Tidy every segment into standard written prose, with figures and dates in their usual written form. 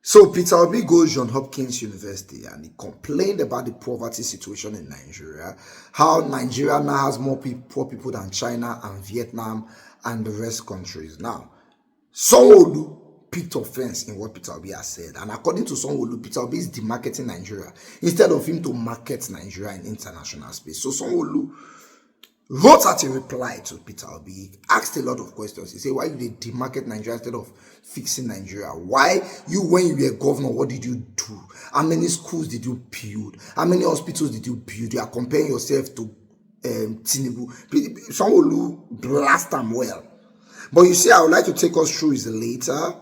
So Peter Obi goes John Hopkins University and he complained about the poverty situation in Nigeria, how Nigeria now has more poor people than China and Vietnam and the rest countries. Now, Sanwo-olu picked offense in what Peter Obi has said, and according to Sanwo-olu, Peter Obi is demarketing Nigeria instead of him to market Nigeria in international space. So Sanwo-olu wrote out a reply to Peter Obi. He asked a lot of questions. He said, why did they demarket Nigeria instead of fixing Nigeria? Why you, when you were governor, what did you do? How many schools did you build? How many hospitals did you build? You are comparing yourself to Tinubu. Sanwo-olu blast them well. But you see, I would like to take us through it later,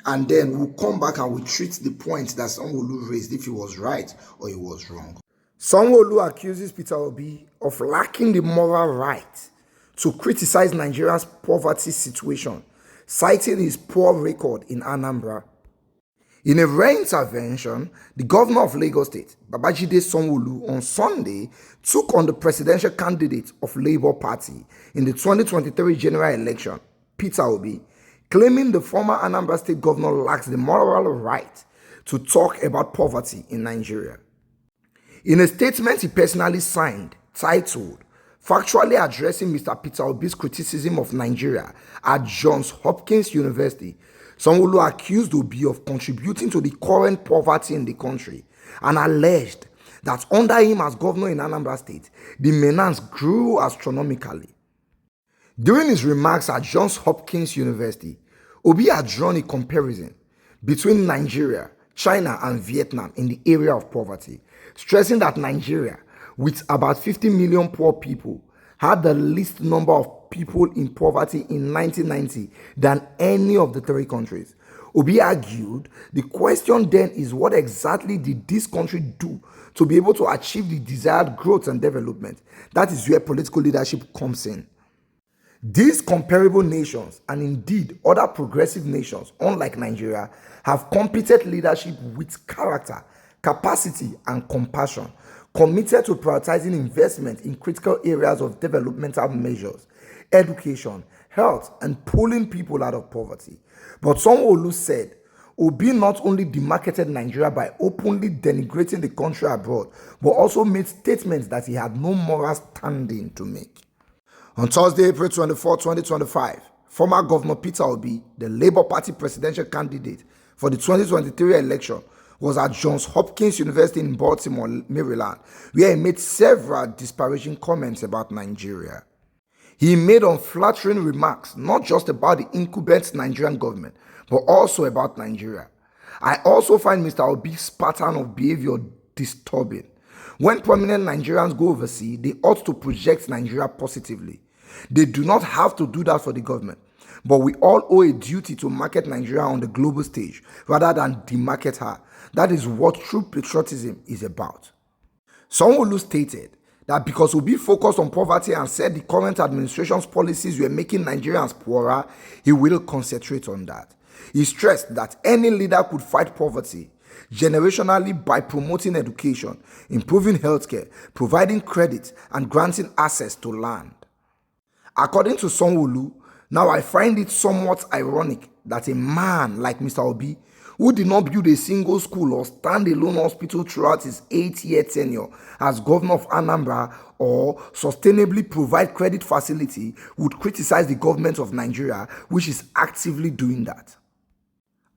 and then we'll come back and we'll treat the point that Sanwo-olu raised, if he was right or he was wrong. Sanwo-olu accuses Peter Obi of lacking the moral right to criticize Nigeria's poverty situation, citing his poor record in Anambra. In a rare intervention, the governor of Lagos State, Babajide Sanwo-olu, on Sunday took on the presidential candidate of Labour Party in the 2023 general election, Peter Obi, claiming the former Anambra State governor lacks the moral right to talk about poverty in Nigeria. In a statement he personally signed, titled, Factually Addressing Mr. Peter Obi's Criticism of Nigeria at Johns Hopkins University, Sanwo-olu accused Obi of contributing to the current poverty in the country and alleged that under him as governor in Anambra State, the menace grew astronomically. During his remarks at Johns Hopkins University, Obi had drawn a comparison between Nigeria, China, and Vietnam in the area of poverty, stressing that Nigeria, with about 50 million poor people, had the least number of people in poverty in 1990 than any of the three countries. Obi argued the question then is, what exactly did this country do to be able to achieve the desired growth and development? That is where political leadership comes in. These comparable nations, and indeed other progressive nations, unlike Nigeria, have competent leadership with character, capacity, and compassion, committed to prioritizing investment in critical areas of developmental measures, education, health, and pulling people out of poverty. But Sanwo-olu said Obi not only demarketed Nigeria by openly denigrating the country abroad, but also made statements that he had no moral standing to make. On Thursday, April 24, 2025, former Governor Peter Obi, the Labour Party presidential candidate for the 2023 election, was at Johns Hopkins University in Baltimore, Maryland, where he made several disparaging comments about Nigeria. He made unflattering remarks not just about the incumbent Nigerian government, but also about Nigeria. I also find Mr. Obi's pattern of behavior disturbing. When prominent Nigerians go overseas, they ought to project Nigeria positively. They do not have to do that for the government, but we all owe a duty to market Nigeria on the global stage rather than demarket her. That is what true patriotism is about. Sanwo-olu stated that because Obi focused on poverty and said the current administration's policies were making Nigerians poorer, he will concentrate on that. He stressed that any leader could fight poverty generationally by promoting education, improving healthcare, providing credit, and granting access to land. According to Sanwo-olu, now I find it somewhat ironic that a man like Mr. Obi, who did not build a single school or stand-alone hospital throughout his 8-year tenure as governor of Anambra or sustainably provide credit facility, would criticize the government of Nigeria, which is actively doing that.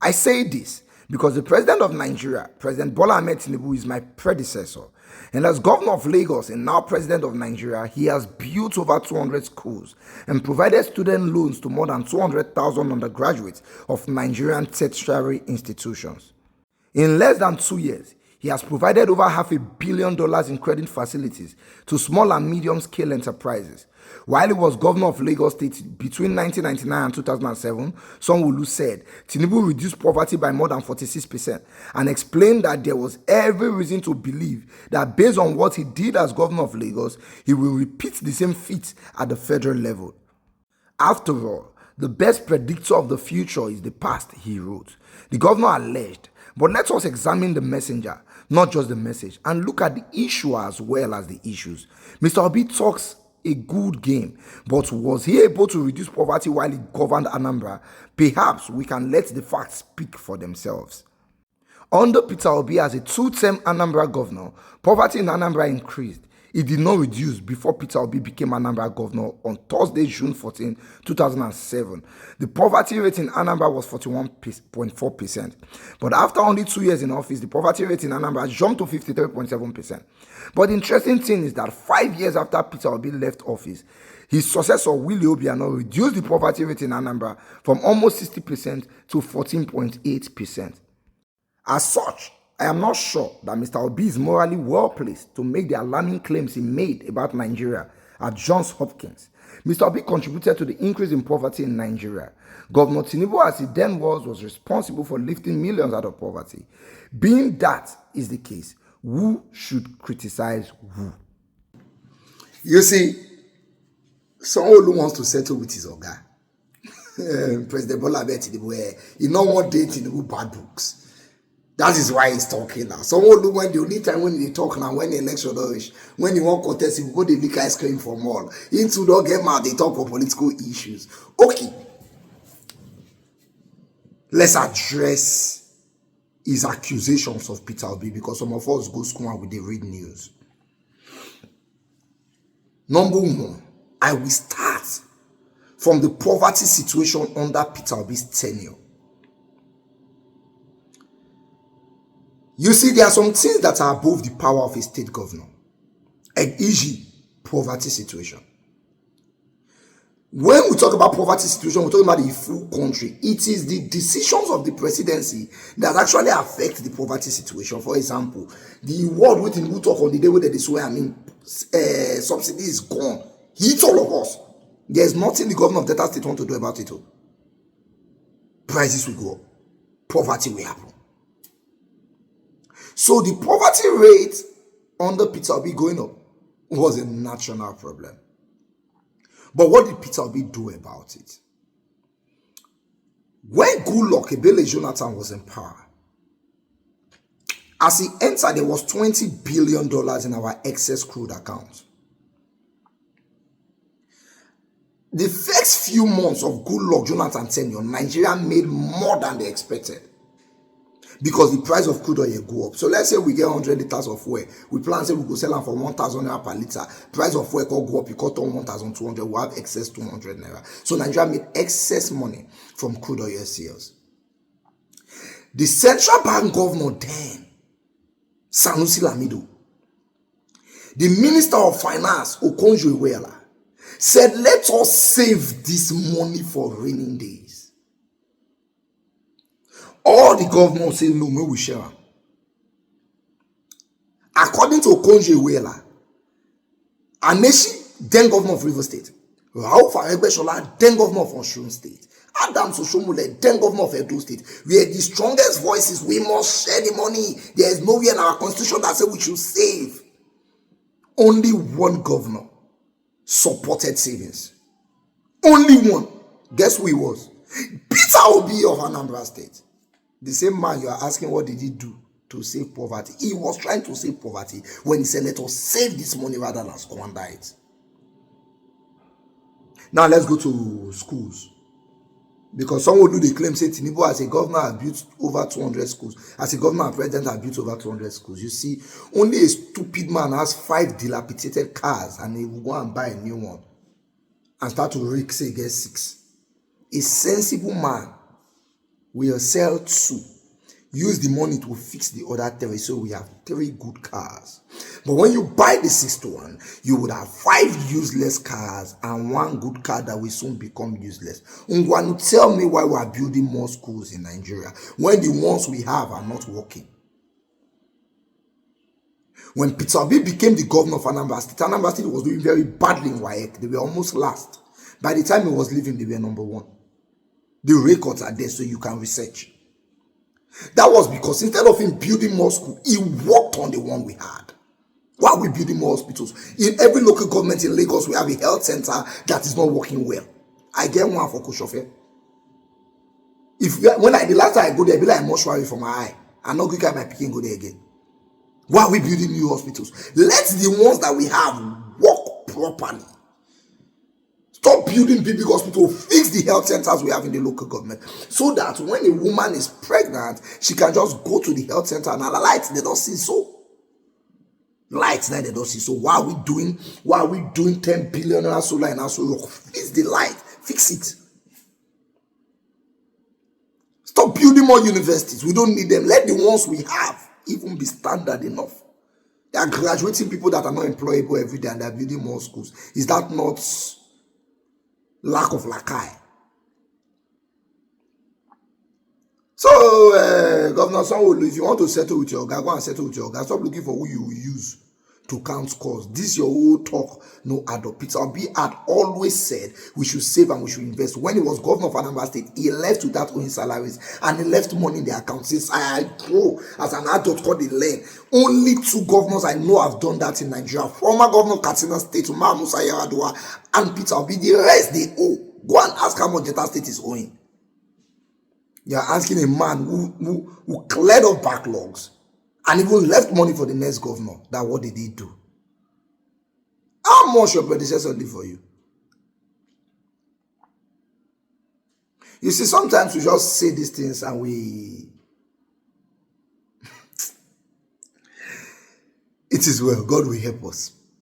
I say this because the president of Nigeria, President Bola Ahmed Tinubu, is my predecessor. And as governor of Lagos and now president of Nigeria, he has built over 200 schools and provided student loans to more than 200,000 undergraduates of Nigerian tertiary institutions. In less than 2 years, he has provided over $500 million in credit facilities to small and medium-scale enterprises. While he was governor of Lagos State between 1999 and 2007, Sanwo-olu said Tinubu reduced poverty by more than 46% and explained that there was every reason to believe that based on what he did as governor of Lagos, he will repeat the same feat at the federal level. After all, the best predictor of the future is the past, he wrote. The governor alleged, but let us examine the messenger, not just the message, and look at the issue as well as the issues. Mr. Obi talks a good game, but was he able to reduce poverty while he governed Anambra? Perhaps we can let the facts speak for themselves. Under Peter Obi as a two-term Anambra governor, poverty in Anambra increased. It did not reduce before Peter Obi became Anambra governor on Thursday, June 14, 2007. The poverty rate in Anambra was 41.4%. But after only 2 years in office, the poverty rate in Anambra jumped to 53.7%. But the interesting thing is that 5 years after Peter Obi left office, his successor, Willie Obiano, reduced the poverty rate in Anambra from almost 60% to 14.8%. As such, I am not sure that Mr. Obi is morally well placed to make the alarming claims he made about Nigeria at Johns Hopkins. Mr. Obi contributed to the increase in poverty in Nigeria. Governor Tinubu, as he then was responsible for lifting millions out of poverty. Being that is the case, who should criticize who? You see, Sanwo-olu wants to settle with his oga. President Bola Tinubu, he no want date Tinubu bad books. That is why he's talking now. Sanwo-olu, when the only time when they talk now, when the election is, when he want contest, he go the liquor ice cream for more. Into don't get mad, they talk for political issues. Okay. Let's address his accusations of Peter Obi, because some of us go school and we read news. Number one, I will start from the poverty situation under Peter Obi's tenure. You see, there are some things that are above the power of a state governor. E.g., poverty situation. When we talk about poverty situation, we're talking about the full country. It is the decisions of the presidency that actually affect the poverty situation. For example, the word we talk on the day where they swear, subsidy is gone. Hits all of us. There's nothing the governor of Delta State want to do about it. Prices will go up. Poverty will happen. So the poverty rate under Peter Obi going up was a national problem. But what did Peter Obi do about it? When Goodluck Ebele Jonathan was in power, as he entered, there was $20 billion in our excess crude account. The first few months of Goodluck Jonathan tenure, Nigeria made more than they expected, because the price of crude oil go up. So let's say we get 100 liters of fuel. We plan say we go sell them for 1,000 naira per liter. Price of fuel can go up. You cut on 1,200. We have excess 200 naira. So Nigeria made excess money from crude oil sales. The central bank governor then, Sanusi Lamido, the minister of finance, Okonjo-Iweala, said, let us save this money for raining days. All the governors say, no, we share. According to Okonjo-Iweala, Aneshi, then governor of Rivers State, Rauf Aregbesola, then governor of Osun State, Adams Oshiomhole, then governor of Edo State, we are the strongest voices. We must share the money. There is nowhere in our constitution that says we should save. Only one governor supported savings. Only one. Guess who he was? Peter Obi of Anambra State. The same man you are asking, what did he do to save poverty? He was trying to save poverty when he said, let us save this money rather than squander it. Now let's go to schools. Because some will do the claim, say Tinubu as a governor has built over 200 schools. As a governor and president has built over 200 schools. You see, only a stupid man has 5 dilapidated cars and he will go and buy a new one and start to risk, say, get 6. A sensible man will sell 2, use the money to fix the other 3, so we have 3 good cars. But when you buy the 6th one, you would have 5 useless cars and 1 good car that will soon become useless. Ungwanu, tell me why we are building more schools in Nigeria when the ones we have are not working. When Peter Obi became the governor of Anambra State was doing very badly in WAEC. They were almost last. By the time he was leaving, they were number 1. The records are there so you can research. That was because instead of him building more schools, he worked on the one we had. Why are we building more hospitals? In every local government in Lagos, we have a health center that is not working well. I get one for Koshofe. The last time I go there, I be like mortuary for my eye. I'm not going to my picking go there again. Why are we building new hospitals? Let the ones that we have work properly. Stop building big hospitals. Fix the health centers we have in the local government, so that when a woman is pregnant, she can just go to the health center and her lights they don't see so. Lights that they don't see. So why are we doing 10 billion solar in our solar? Fix the light, fix it. Stop building more universities. We don't need them. Let the ones we have even be standard enough. They are graduating people that are not employable every day, and they are building more schools. Is that not lack of lakai? So, Governor Sanwo-olu, if you want to settle with your guy, go and settle with your guy. Stop looking for who you will use to count scores. This your whole talk, no add up. Peter Obi had always said we should save and we should invest. When he was governor of Anambra State, he left without owing salaries and he left money in the account. Since I grow as an adult called the lane, only 2 governors I know have done that in Nigeria. Former governor of Katsina State, Umar Musa Yar'Adua, and Peter Obi. The rest they owe. Go and ask how much Delta State is owing. You are asking a man who cleared up backlogs and even left money for the next governor. That what did he do? How much your predecessor did for you? You see, sometimes we just say these things and we... It is well. God will help us.